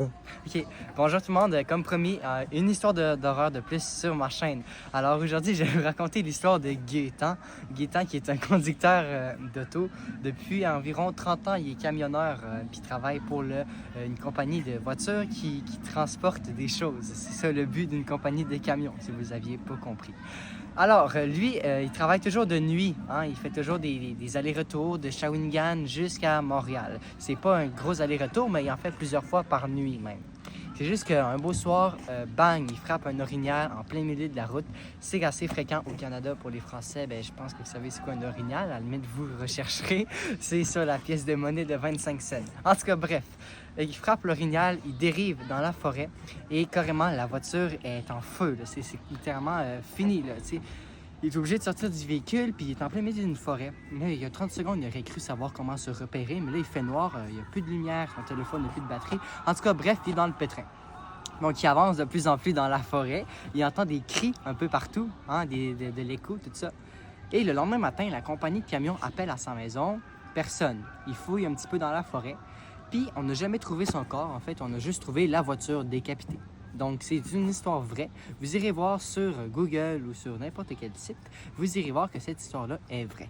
Ok, bonjour tout le monde. Comme promis, une histoire d'horreur de plus sur ma chaîne. Alors aujourd'hui, je vais vous raconter l'histoire de Gaétan. Gaétan qui est un conducteur d'auto. Depuis environ 30 ans, il est camionneur puis travaille pour une compagnie de voitures qui transporte des choses. C'est ça le but d'une compagnie de camions, si vous n'aviez pas compris. Alors, lui, il travaille toujours de nuit. Hein? Il fait toujours des allers-retours de Shawinigan jusqu'à Montréal. C'est pas un gros aller-retour, mais il en fait plusieurs fois par nuit même. C'est juste qu'un beau soir, bang, il frappe un orignal en plein milieu de la route. C'est assez fréquent au Canada pour les Français. Ben, je pense que vous savez c'est quoi un orignal. À la limite, vous rechercherez. C'est ça, la pièce de monnaie de 25 cents. En tout cas, bref, il frappe l'orignal, il dérive dans la forêt et carrément, la voiture est en feu. C'est littéralement fini. Là, il est obligé de sortir du véhicule, puis il est en plein milieu d'une forêt. Là, il y a 30 secondes, il aurait cru savoir comment se repérer, mais là, il fait noir, il n'y a plus de lumière, son téléphone n'a plus de batterie. En tout cas, bref, il est dans le pétrin. Donc, il avance de plus en plus dans la forêt. Il entend des cris un peu partout, hein, de l'écho, tout ça. Et le lendemain matin, la compagnie de camions appelle à sa maison. Personne. Il fouille un petit peu dans la forêt. Puis, on n'a jamais trouvé son corps. En fait, on a juste trouvé la voiture décapitée. Donc, c'est une histoire vraie. Vous irez voir sur Google ou sur n'importe quel site. Vous irez voir que cette histoire-là est vraie.